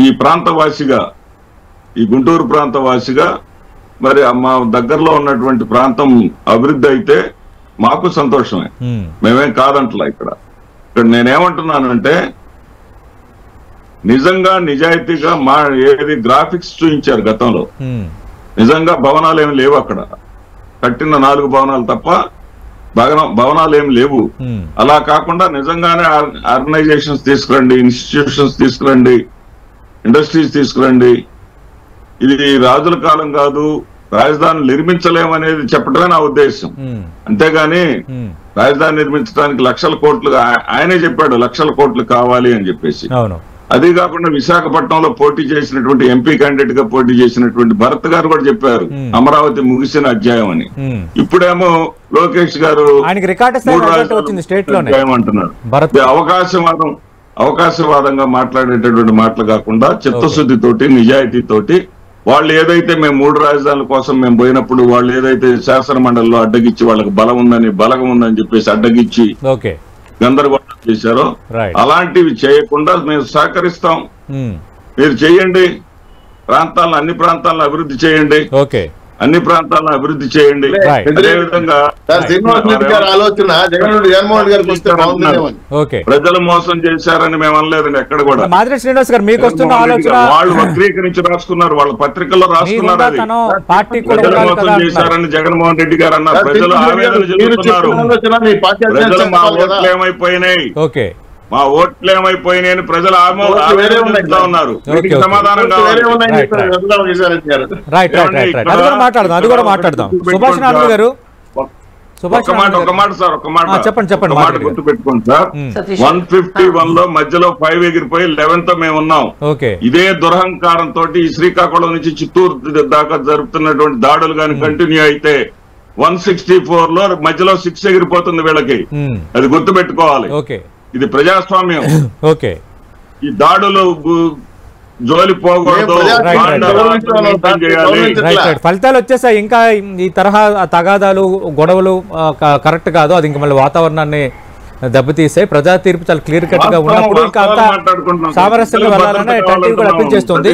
ఈ ప్రాంతవాసిగా, ఈ గుంటూరు ప్రాంతవాసిగా మరి మా దగ్గరలో ఉన్నటువంటి ప్రాంతం అభివృద్ధి అయితే మాకు సంతోషమే, మేమేం కాదంటలా. ఇక్కడ నేనేమంటున్నానంటే నిజంగా నిజాయితీగా ఏది గ్రాఫిక్స్ చూపించారు గతంలో, నిజంగా భవనాలు ఏమి లేవు అక్కడ. కట్టిన 4 భవనాలు తప్ప భవనాలు ఏమి లేవు. అలా కాకుండా నిజంగానే ఆర్గనైజేషన్స్ తీసుకురండి, ఇన్స్టిట్యూషన్స్ తీసుకురండి, ఇండస్ట్రీస్ తీసుకురండి. ఇది రాజుల కాలం కాదు, రాజధాని నిర్మించలేమనేది చెప్పడమే నా ఉద్దేశం. అంతేగాని రాజధాని నిర్మించడానికి లక్షల కోట్లు, ఆయనే చెప్పాడు లక్షల కోట్లు కావాలి అని చెప్పేసి. అదే కాకుండా విశాఖపట్నంలో పోటీ చేసినటువంటి ఎంపీ క్యాండిడేట్ గా పోటీ చేసినటువంటి భరత్ గారు కూడా చెప్పారు అమరావతి ముగిసిన అధ్యాయం అని. ఇప్పుడేమో లోకేష్ గారు అంటున్నారు. అవకాశవాదంగా మాట్లాడేటటువంటి మాటలు కాకుండా చిత్తశుద్ధితోటి, నిజాయితీతోటి వాళ్ళు ఏదైతే మేము 3 రాజధానుల కోసం మేము పోయినప్పుడు వాళ్ళు ఏదైతే శాసన మండలిలో అడ్డగిచ్చి వాళ్ళకి బలగం ఉందని చెప్పేసి అడ్డగిచ్చి గందరగోళం చేశారో అలాంటివి చేయకుండా మేము సహకరిస్తాం. మీరు చెయ్యండి, అన్ని ప్రాంతాలను అభివృద్ధి చేయండి, అన్ని ప్రాంతాలను అభివృద్ధి చేయండి. అదేవిధంగా ప్రజలు మోసం చేశారని మేము అనలేదండి ఎక్కడ కూడా. వాళ్ళు వక్రీకరించి రాసుకున్నారు, వాళ్ళ పత్రికల్లో రాసుకున్నారు. అది ప్రజలు మోసం చేశారని జగన్మోహన్ రెడ్డి గారు అన్నారు. ప్రజలు ఆవేదన చెందుతున్నారు. ప్రజలు మా ఓట్లు ఏమైపోయినాయి, మా ఓట్లు ఏమైపోయినాయని ప్రజలు ఆవేదన ఉన్నారు. సమాధానం కావాలి. గుర్తు పెట్టుకోండి సార్. 151 లో మధ్యలో 5 ఎగిరిపోయి 11th మేము ఉన్నాం. ఇదే దురహంకారంతో ఈ శ్రీకాకుళం నుంచి చిత్తూరు దాకా జరుపుతున్నటువంటి దాడులు కానీ కంటిన్యూ అయితే 164 లో మధ్యలో 6 ఎగిరిపోతుంది వీళ్ళకి. అది గుర్తు పెట్టుకోవాలి. ఇది ప్రజాస్వామ్యం. ఈ దాడులు జోలి పోకూడదు. ఫలితాలు వచ్చేసాయి. ఇంకా ఈ తరహా తగాదాలు, గొడవలు కరెక్ట్ కాదు. అది ఇంకా మళ్ళీ వాతావరణాన్ని దెబ్బతీసాయి. ప్రజా తీర్పు చాలా క్లియర్ కట్ గా ఉన్నప్పుడు ఇంకా అంతా సామరస్యంగా వెళ్ళాలని అప్పీల్ చేస్తుంది.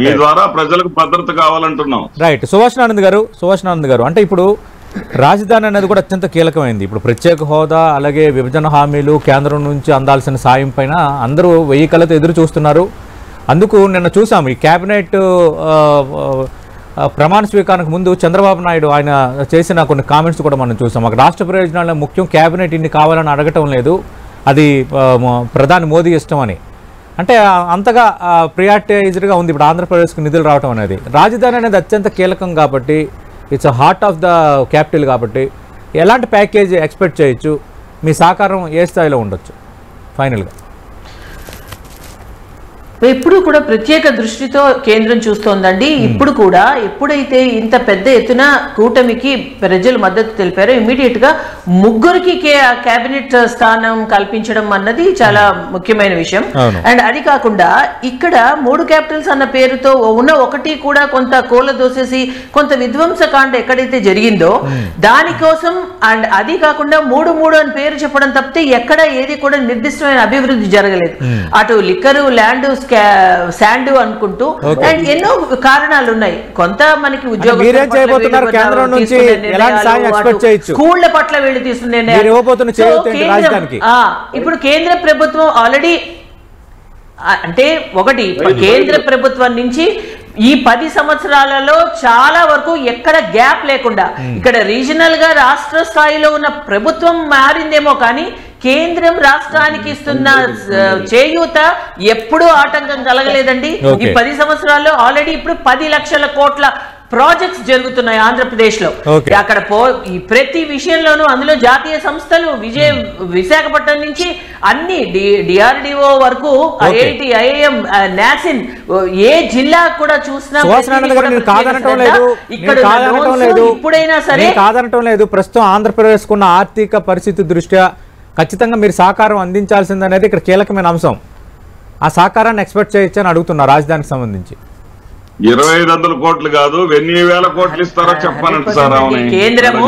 మీ ద్వారా ప్రజలకు భద్రత కావాలంటున్నాం. రైట్. సుభాషానంద్ గారు అంటే ఇప్పుడు రాజధాని అనేది కూడా అత్యంత కీలకమైంది. ఇప్పుడు ప్రత్యేక హోదా, అలాగే విభజన హామీలు, కేంద్రం నుంచి అందాల్సిన సాయం పైన అందరూ 1000 కళ్ళతో ఎదురు చూస్తున్నారు. అందుకు నిన్న చూసాము ఈ కేబినెట్ ప్రమాణ స్వీకారానికి ముందు చంద్రబాబు నాయుడు ఆయన చేసిన కొన్ని కామెంట్స్ కూడా మనం చూసాం. ఒక రాష్ట్ర ప్రయోజనాల ముఖ్యం, కేబినెట్ ఇన్ని కావాలని అడగటం లేదు, అది ప్రధాని మోదీ ఇష్టం అని. అంటే అంతగా ప్రియారిటైజ్డ్గా ఉంది ఇప్పుడు ఆంధ్రప్రదేశ్కి నిధులు రావటం అనేది. రాజధాని అనేది అత్యంత కీలకం కాబట్టి, it's heart of the capital కాబట్టి ఎలాంటి ప్యాకేజ్ ఎక్స్పెక్ట్ చేయొచ్చు? మీ సహకారం ఏ స్థాయిలో ఉండొచ్చు ఫైనల్గా? ఎప్పుడు కూడా ప్రత్యేక దృష్టితో కేంద్రం చూస్తోందండి. ఇప్పుడు కూడా ఎప్పుడైతే ఇంత పెద్ద ఎత్తున కూటమికి ప్రజలు మద్దతు తెలిపారో ఇమ్మీడియట్ గా 3కి కేబినెట్ స్థానం కల్పించడం అన్నది చాలా ముఖ్యమైన విషయం. అండ్ అది కాకుండా ఇక్కడ 3 క్యాపిటల్స్ అన్న పేరుతో ఉన్న ఒకటి కూడా కొంత కోల దోసేసి కొంత విధ్వంసకాండ ఎక్కడైతే జరిగిందో దానికోసం, అండ్ అది కాకుండా 3 అని పేరు చెప్పడం తప్పితే ఎక్కడ ఏది కూడా నిర్దిష్టమైన అభివృద్ధి జరగలేదు. అటు లిక్కరు, ల్యాండ్, శాండ్ అనుకుంటూ అండ్ ఎన్నో కారణాలు ఉన్నాయి. కొంత మనకి ఉద్యోగ స్కూళ్ల పట్ల వీళ్ళు తీసుకునే ఇప్పుడు కేంద్ర ప్రభుత్వం ఆల్రెడీ అంటే ఒకటి కేంద్ర ప్రభుత్వం నుంచి ఈ 10 సంవత్సరాలలో చాలా వరకు ఎక్కడ గ్యాప్ లేకుండా ఇక్కడ రీజనల్ గా రాష్ట్ర స్థాయిలో ఉన్న ప్రభుత్వం మారిందేమో కానీ కేంద్రం రాష్ట్రానికి ఇస్తున్న చేయూత ఎప్పుడూ ఆటంకం కలగలేదండి. ఈ 10 సంవత్సరాల్లో ఆల్రెడీ ఇప్పుడు 10 లక్షల కోట్ల ప్రాజెక్ట్స్ జరుగుతున్నాయి ఆంధ్రప్రదేశ్ లో. అక్కడ ఈ ప్రతి విషయంలోనూ అందులో జాతీయ సంస్థలు విశాఖపట్నం నుంచి అన్ని డిఆర్డిఓ వరకు ఐఐటి, ఐఐఎం, నాసిన్ ఏ జిల్లా కూడా చూసినా ఇప్పుడైనా సరే కాదనటం లేదు. ప్రస్తుతం ఆంధ్రప్రదేశ్ కున్న ఆర్థిక పరిస్థితి దృష్ట్యా ఖచ్చితంగా మీరు సహకారం అందించాల్సిందనేది ఇక్కడ కీలకమైన అంశం. ఆ సహకారాన్ని ఎక్స్పెక్ట్ చేయొచ్చని అడుగుతున్నా రాజధానికి సంబంధించి. 2500 కోట్లు కాదు, 1000 కోట్లు ఇస్తారో చెప్పానంటే సార్. కేంద్రము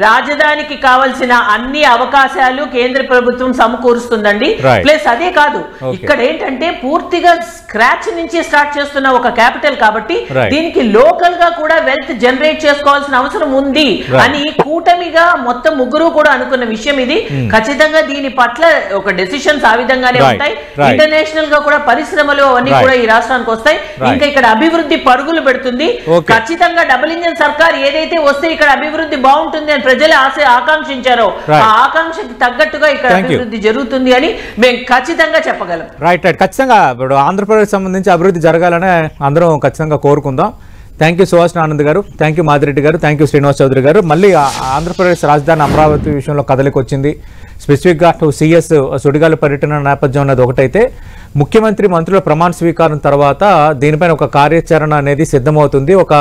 రాజధానికి కావాల్సిన అన్ని అవకాశాలు కేంద్ర ప్రభుత్వం సమకూరుస్తుందండి. ప్లస్ అదే కాదు, ఇక్కడ ఏంటంటే పూర్తిగా స్క్రాచ్ నుంచి స్టార్ట్ చేస్తున్న ఒక క్యాపిటల్ కాబట్టి దీనికి లోకల్ గా కూడా వెల్త్ జనరేట్ చేసుకోవాల్సిన అవసరం ఉంది అని కూటమిగా మొత్తం ముగ్గురు కూడా అనుకున్న విషయం ఇది. ఖచ్చితంగా దీని పట్ల ఒక డెసిషన్స్ ఆ విధంగానే ఉంటాయి. ఇంటర్నేషనల్ గా కూడా పరిశ్రమలు అవన్నీ కూడా ఈ రాష్ట్రానికి వస్తాయి. ఇంకా ఇక్కడ అభివృద్ధి పరుగులు పెడుతుంది. ఖచ్చితంగా డబుల్ ఇంజన్ సర్కార్ ఏదైతే వస్తే ఇక్కడ అభివృద్ధి బాగుంటుంది అని ప్రజలు ఆకాంక్షించారో ఆ ఆకాంక్షకి తగ్గట్టుగా ఇక్కడ అభివృద్ధి జరుగుతుంది అని మేము ఖచ్చితంగా చెప్పగలం. రైట్. ఖచ్చితంగా ఇప్పుడు ఆంధ్రప్రదేశ్ సంబంధించి అభివృద్ధి జరగాలని అందరం ఖచ్చితంగా కోరుకుందాం. థ్యాంక్ యూ సుభాష్ ఆనంద్ గారు, థ్యాంక్ యూ మాదిరెడ్డి గారు, థ్యాంక్ యూ శ్రీనివాస్ చౌదరి గారు. మళ్ళీ ఆంధ్రప్రదేశ్ రాజధాని అమరావతి విషయంలో కదలికి వచ్చింది. స్పెసిఫిక్గా సిఎస్ సుడిగాలి పర్యటన నేపథ్యం అనేది ఒకటైతే, ముఖ్యమంత్రి మంత్రుల ప్రమాణ స్వీకారం తర్వాత దీనిపైన ఒక కార్యాచరణ అనేది సిద్ధమవుతుంది, ఒక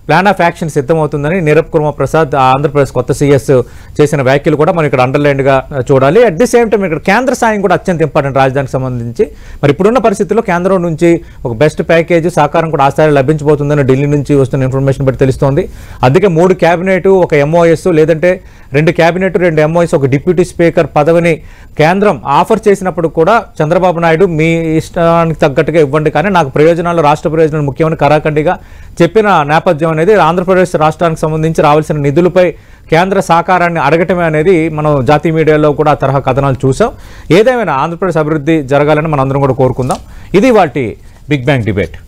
ప్లాన్ ఆఫ్ యాక్షన్ సిద్ధమవుతుందని నీరబ్ కుమార్ ప్రసాద్ ఆంధ్రప్రదేశ్ కొత్త సీఎస్ చేసిన వ్యాఖ్యలు కూడా మనం ఇక్కడ అండర్లైన్గా చూడాలి. అట్ ది సేమ్ టైం ఇక్కడ కేంద్ర సాయం కూడా అత్యంత ఇంపార్టెంట్ రాజధానికి సంబంధించి. మరి ఇప్పుడున్న పరిస్థితుల్లో కేంద్రం నుంచి ఒక బెస్ట్ ప్యాకేజ్ సహకారం కూడా ఆస్థాయిలో లభించబోతుందని ఢిల్లీ నుంచి వస్తున్న ఇన్ఫర్మేషన్ బట్టి తెలుస్తోంది. అందుకే 3 క్యాబినెట్, ఒక ఎంఓఎస్, లేదంటే 2 క్యాబినెట్, 2 ఎంఓఎస్, ఒక డిప్యూటీ స్పీకర్ పదవిని కేంద్రం ఆఫర్ చేసినప్పుడు కూడా చంద్రబాబు నాయుడు మీ ఇష్టానికి తగ్గట్టుగా ఇవ్వండి, కానీ నాకు ప్రయోజనాలు, రాష్ట్ర ప్రయోజనాలు ముఖ్యమని కరాఖండిగా చెప్పిన నేపథ్యం అనేది ఆంధ్రప్రదేశ్ రాష్ట్రానికి సంబంధించి రావాల్సిన నిధులపై కేంద్ర సహకారాన్ని అడగటమే అనేది మనం జాతీయ మీడియాలో కూడా ఆ తరహా కథనాలు చూసాం. ఏదేమైనా ఆంధ్రప్రదేశ్ అభివృద్ధి జరగాలని మనం అందరం కూడా కోరుకుందాం. ఇది వాటి బిగ్ బ్యాంగ్ డిబేట్.